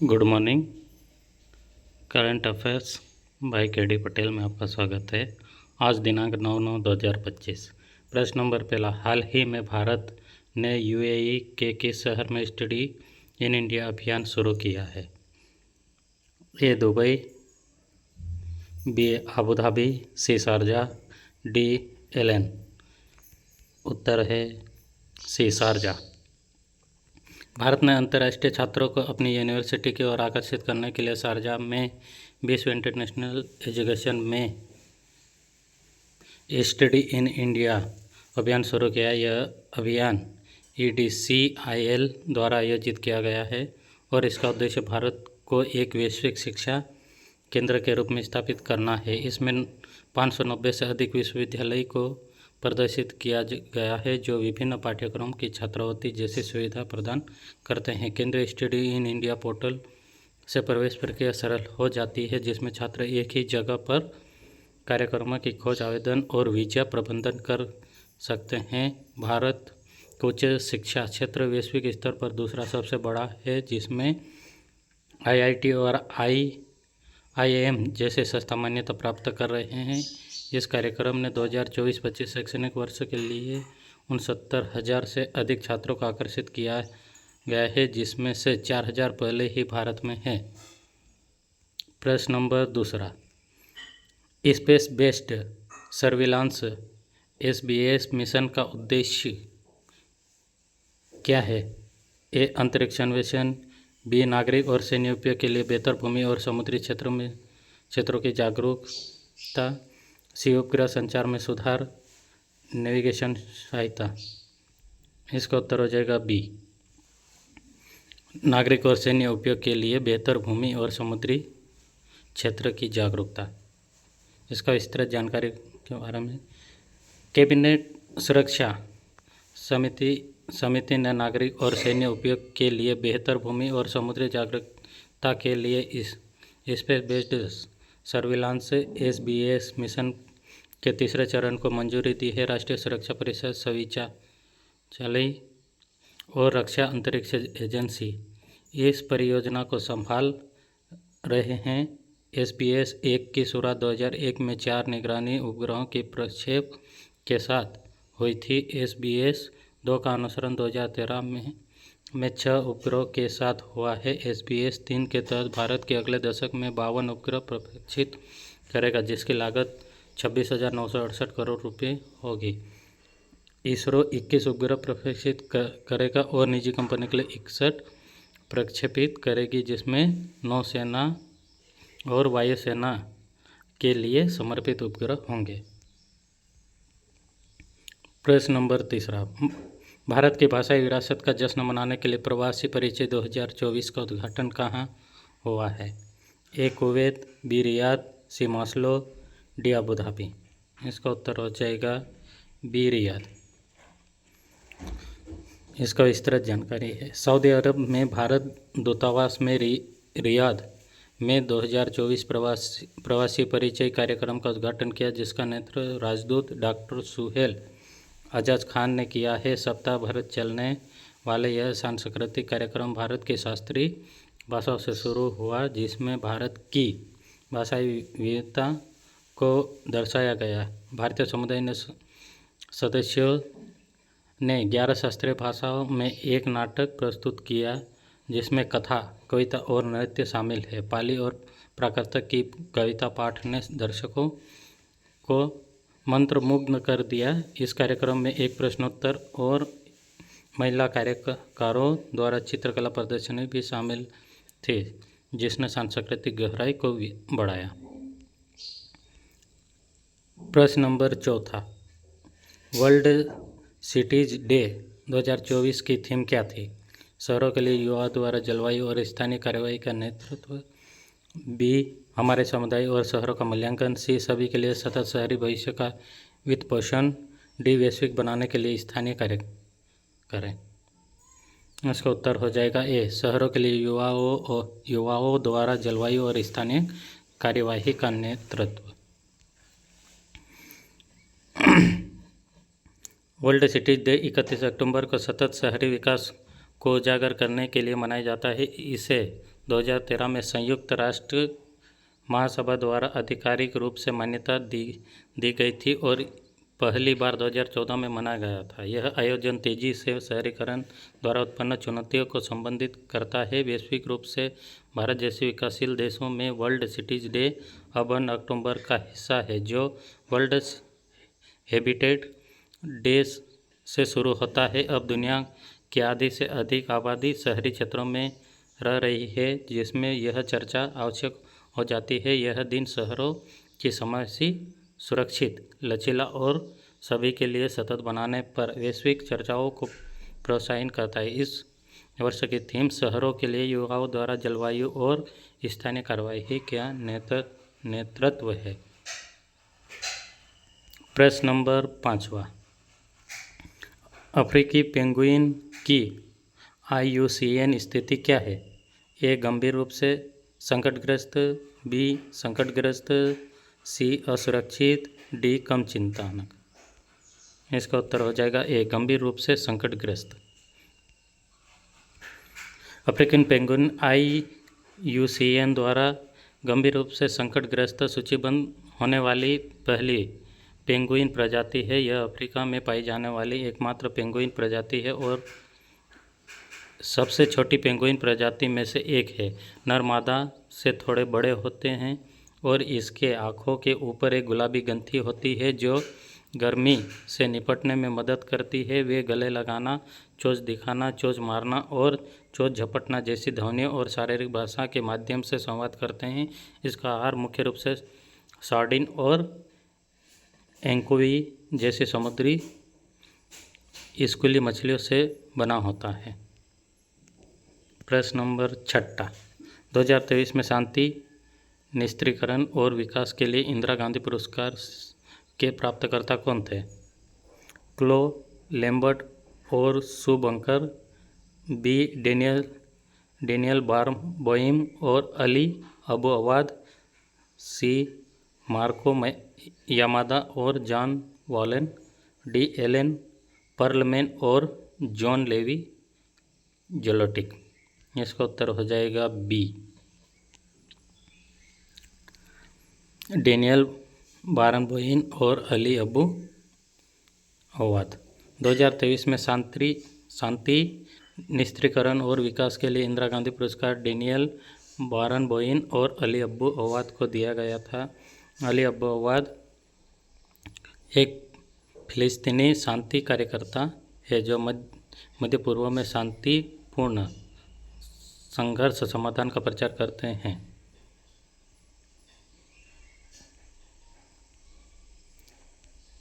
Good morning. Current affairs भाई के D Patel में आपका स्वागत है। आज दिनांक 9/9/2025। प्रश्न नंबर पहला, हाल ही में भारत ने यूएई के किस शहर में स्टडी इन इंडिया अभियान शुरू किया है? ए दुबई, बी आबू धाबी, सी शारजा, डी एलन। उत्तर है सी शारजा। भारत ने अंतर्राष्ट्रीय छात्रों को अपनी यूनिवर्सिटी की ओर आकर्षित करने के लिए शारजा में विश्व इंटरनेशनल एजुकेशन में स्टडी इन इंडिया अभियान शुरू किया। यह अभियान EDCIL द्वारा आयोजित किया गया है और इसका उद्देश्य भारत को एक वैश्विक शिक्षा केंद्र के रूप में स्थापित करना है। इसमें 590 से अधिक विश्वविद्यालय को प्रदर्शित किया गया है जो विभिन्न पाठ्यक्रमों की छात्रवृत्ति जैसी सुविधा प्रदान करते हैं। केंद्रीय स्टडी इन इंडिया पोर्टल से प्रवेश प्रक्रिया सरल हो जाती है जिसमें छात्र एक ही जगह पर कार्यक्रमों की खोज, आवेदन और वीजा प्रबंधन कर सकते हैं। भारत उच्च शिक्षा क्षेत्र वैश्विक स्तर पर दूसरा सबसे बड़ा है जिसमें IIT और IIM जैसे संस्था मान्यता प्राप्त कर रहे हैं। इस कार्यक्रम ने 2024-25 शैक्षणिक वर्ष के लिए 69,000 से अधिक छात्रों को आकर्षित किया गया है जिसमें से 4,000 पहले ही भारत में है। प्रश्न नंबर दूसरा, space based surveillance SBS mission का उद्देश्य क्या है? ए अंतरिक्ष अन्वेषण, बी नागरिक और सैन्य उपयोग के लिए बेहतर भूमि और समुद्री क्षेत्रों की जागरूकता, सी उपग्रह संचार में सुधार, नेविगेशन सहायता। इसका उत्तर हो जाएगा बी, नागरिक और सैन्य उपयोग के लिए बेहतर भूमि और समुद्री क्षेत्र की जागरूकता। इसका विस्तृत जानकारी के बारे में, कैबिनेट सुरक्षा समिति ने नागरिक और सैन्य उपयोग के लिए बेहतर भूमि और समुद्री जागरूकता के लिए इस space based surveillance SBS mission के तीसरे चरण को मंजूरी दी है। राष्ट्रीय सुरक्षा परिषद, संचालय और रक्षा अंतरिक्ष एजेंसी इस परियोजना को संभाल रहे हैं। SBS 1 की शुरुआत 2001 में 4 निगरानी उपग्रहों के प्रक्षेप के साथ हुई थी। SBS 2 का अनुसरण 2013 में 6 उपग्रहों के साथ हुआ है। SBS 3 के तहत भारत के अगले दशक में 52 उपग्रह प्रक्षेपित करेगा जिसकी लागत 26,968 करोड़ रुपये होगी। इसरो 21 उपग्रह प्रक्षेपित करेगा और निजी कंपनी के लिए 61 प्रक्षेपित करेगी जिसमें नौसेना और वायुसेना के लिए समर्पित उपग्रह होंगे। प्रश्न नंबर तीसरा, भारत की भाषाई विरासत का जश्न मनाने के लिए प्रवासी परिचय 2024 का उद्घाटन कहाँ हुआ है? ए कुवैत, बी रियाद, सी मास्लो, डी आबू धाबी। इसका उत्तर हो जाएगा बी रियाद। इसका विस्तृत जानकारी है, सऊदी अरब में भारत दूतावास में रियाद में 2024 प्रवासी परिचय कार्यक्रम का उद्घाटन किया जिसका नेतृत्व राजदूत डॉक्टर सुहेल आजाद खान ने किया है। सप्ताह भर चलने वाले यह सांस्कृतिक कार्यक्रम भारत की शास्त्रीय भाषाओं से शुरू हुआ जिसमें भारत की भाषाई विविधता को दर्शाया गया। भारतीय समुदाय ने सदस्यों ने 11 शास्त्रीय भाषाओं में एक नाटक प्रस्तुत किया जिसमें कथा, कविता और नृत्य शामिल है। पाली और प्राकृत की कविता पाठ ने दर्शकों को मंत्रमुग्ध कर दिया। इस कार्यक्रम में एक प्रश्नोत्तर और महिला कार्यकारों द्वारा चित्रकला प्रदर्शनी भी शामिल थी जिसने सांस्कृतिक गहराई को बढ़ाया। प्रश्न नंबर चौथा, वर्ल्ड सिटीज डे 2024 की थीम क्या थी? शहरों के लिए युवा द्वारा जलवायु और स्थानीय कार्रवाई का नेतृत्व, बी हमारे समुदाय और शहरों का मूल्यांकन, सी सभी के लिए सतत शहरी भविष्य का वित्त पोषण, डी वैश्विक बनाने के लिए स्थानीय कार्य करें। इसका उत्तर हो जाएगा ए शहरों के लिए युवाओं द्वारा जलवायु और स्थानीय कार्यवाही का नेतृत्व। वर्ल्ड सिटीज डे 31 अक्टूबर को सतत शहरी विकास को उजागर करने के लिए मनाया जाता है। इसे 2013 में संयुक्त राष्ट्र महासभा द्वारा आधिकारिक रूप से मान्यता दी गई थी और पहली बार 2014 में मनाया गया था। यह आयोजन तेजी से शहरीकरण द्वारा उत्पन्न चुनौतियों को संबोधित करता है। वैश्विक रूप से भारत जैसे विकासशील देशों में वर्ल्ड सिटीज डे अब अक्टूबर का हिस्सा है, जो वर्ल्ड हैबिटेट डे से शुरू होता है। अब दुनिया की आधी से अधिक आबादी शहरी क्षेत्रों में रह रही है, जिसमें यह चर्चा आवश्यक हो जाती है। यह दिन शहरों की समस्या सुरक्षित, लचीला और सभी के लिए सतत बनाने पर वैश्विक चर्चाओं को प्रोत्साहित करता है। इस वर्ष की थीम शहरों के लिए युवाओं द्वारा जलवायु और स्थानीय कार्रवाई का नेतृत्व है। प्रश्न नंबर 5वां, अफ्रीकी पेंगुइन की IUCN स्थिति क्या है? ए गंभीर रूप से संकटग्रस्त, बी संकटग्रस्त, सी असुरक्षित, डी कम चिंताजनक। इसका उत्तर हो जाएगा ए गंभीर रूप से संकटग्रस्त। अफ्रीकन पेंगुइन IUCN द्वारा गंभीर रूप से संकटग्रस्त सूचीबद्ध होने वाली पहली पेंगुइन प्रजाति है। यह अफ्रीका में पाई जाने वाली एकमात्र पेंगुइन प्रजाति है और सबसे छोटी पेंगुइन प्रजाति में से एक है। नर मादा से थोड़े बड़े होते हैं और इसके आँखों के ऊपर एक गुलाबी ग्रंथि होती है जो गर्मी से निपटने में मदद करती है। वे गले लगाना, चोंच दिखाना, चोंच मारना और चोंच झपटना जैसी ध्वनियों और शारीरिक भाषा के माध्यम से संवाद करते हैं। इसका आहार मुख्य रूप से सार्डिन और एंकोवी जैसी समुद्री स्कूली मछलियों से बना होता है। प्रश्न नंबर 6, 2023 में शांति, निस्त्रीकरण और विकास के लिए इंदिरा गांधी पुरस्कार के प्राप्तकर्ता कौन थे? क्लो लैम्बर्ट और सू बंकर, बी डेनियल बारबोइम और अली अबू अवाद, सी मार्को यामादा और जॉन वॉलेन, डी एलन पर्लमैन और जॉन लेवी जेलोटिक। इसका उत्तर हो जाएगा बी डेनियल बारबोइम और अली अबू अवाद। 2023 में शांति, निस्त्रीकरण और विकास के लिए इंदिरा गांधी पुरस्कार डेनियल बारबोइम और अली अबू अवाद को दिया गया था। अली अबू अवाद एक फिलिस्तीनी शांति कार्यकर्ता है जो मध्य पूर्व में शांतिपूर्ण संघर्ष समाधान का प्रचार करते हैं।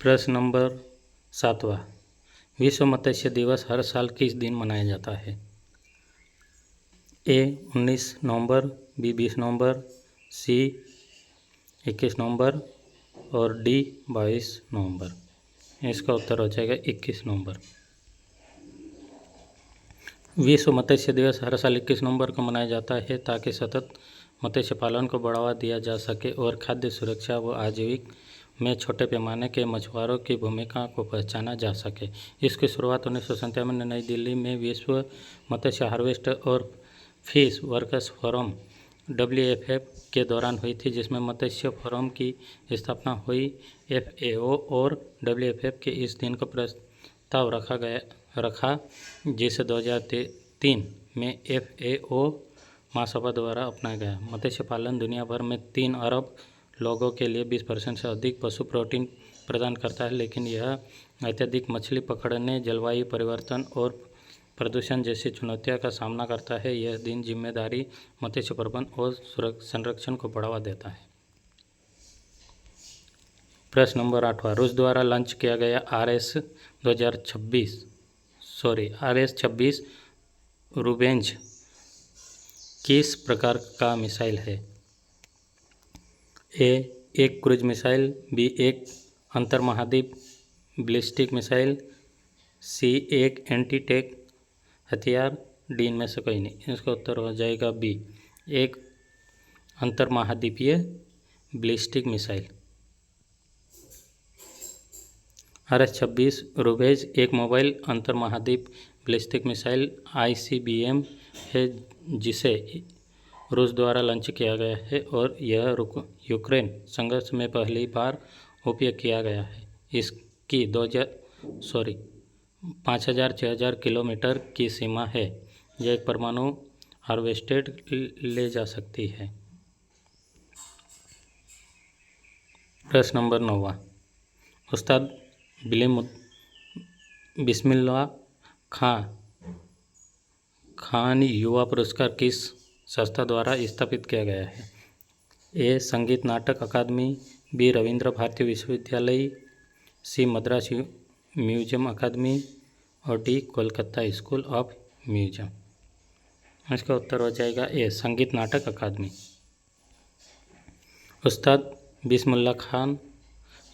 प्रश्न नंबर 7वां, विश्व मत्स्य दिवस हर साल किस दिन मनाया जाता है? ए 19 नवंबर, बी 20 नवंबर, सी 21 नवंबर और डी 22 नवंबर। इसका उत्तर हो जाएगा 21 नवंबर। विश्व मत्स्य दिवस हर साल 21 नवंबर को मनाया जाता है ताकि सतत मत्स्य पालन को बढ़ावा दिया जा सके और खाद्य सुरक्षा व आजीविका में छोटे पैमाने के मछुआरों की भूमिका को पहचाना जा सके। इसकी शुरुआत 1997 में नई दिल्ली में विश्व मत्स्य हार्वेस्ट और फिश वर्कर्स फोरम WFF के दौरान हुई थी, जिसमें मत्स्य फोरम की स्थापना हुई। FAO और WFF के इस दिन का प्रस्ताव रखा जिसे 2003 में FAO महासभा द्वारा अपनाया गया। मत्स्य पालन दुनिया भर में 3 अरब लोगों के लिए 20% से अधिक पशु प्रोटीन प्रदान करता है, लेकिन यह अत्यधिक मछली पकड़ने, जलवायु परिवर्तन और प्रदूषण जैसी चुनौतियों का सामना करता है। यह दिन जिम्मेदारी मत्स्य प्रबंधन और संरक्षण को बढ़ावा देता है। प्रश्न नंबर 8वां, रूस द्वारा लॉन्च किया गया RS-26 रूबेंज किस प्रकार का मिसाइल है? ए एक क्रूज मिसाइल, बी एक अंतर्महाद्वीप बैलिस्टिक मिसाइल, सी एक एंटी टैंक हथियार, डी इनमें से कोई नहीं। इसका उत्तर हो जाएगा बी एक अंतर्महाद्वीपीय बैलिस्टिक मिसाइल। RS-26 रूबेज एक मोबाइल अंतर्महाद्वीप बैलिस्टिक मिसाइल ICBM है जिसे रूस द्वारा लॉन्च किया गया है और यह यूक्रेन संघर्ष में पहली बार उपयोग किया गया है। इसकी 5000-6000 किलोमीटर की सीमा है। यह एक परमाणु हार्वेस्टेड ले जा सकती है। प्रश्न नंबर 9। उस्ताद बिस्मिल्लाह खान युवा पुरस्कार किस संस्था द्वारा स्थापित किया गया है? ए. संगीत नाटक अकादमी, बी. रविंद्र भारती विश्वविद्यालय, सी. मद्रास म्यूजियम अकादमी और D. Kolkata school of museum. इसका उत्तर हो जाएगा ए. संगीत नाटक अकादमी। उस्ताद बिस्मिल्लाह खान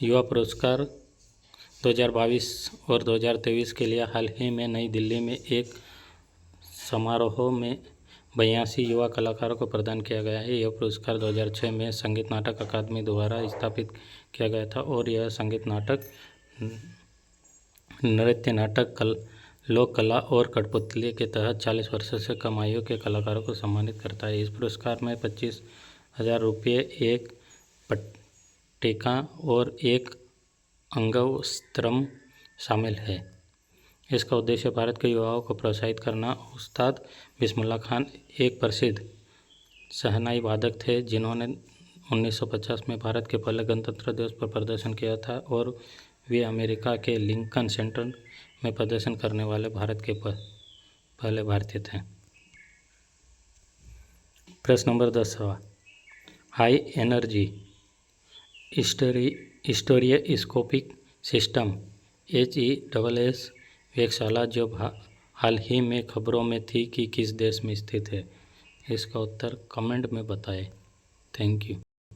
युवा पुरस्कार 2022 और 2023 के लिए हाल ही में नई दिल्ली में एक समारोह में 82 युवा कलाकारों को प्रदान किया गया है। यह पुरस्कार 2006 में संगीत नाटक अकादमी द्वारा स्थापित किया गया था और यह संगीत नाटक, नृत्य नाटक, लोक कला और कठपुतली के तहत 40 वर्षों से कम आयु के कलाकारों को सम्मानित करता है। इस पुरस्कार में 25,000 रुपये, एक पट्टिका और एक अंगवस्त्रम शामिल है। इसका उद्देश्य भारत के युवाओं को प्रोत्साहित करना। उस्ताद बिस्मिल्लाह खान एक प्रसिद्ध शहनाई वादक थे जिन्होंने 1950 में भारत के पहले गणतंत्र दिवस पर प्रदर्शन किया था और वे अमेरिका के लिंकन सेंटर में प्रदर्शन करने वाले भारत के पहले भारतीय थे। प्रश्न number 10। High energy stereoscopic system HESS प्रयोगशाला जो हाल ही में खबरों में थी कि किस देश में स्थित है? इसका उत्तर कमेंट में बताएं। Thank you.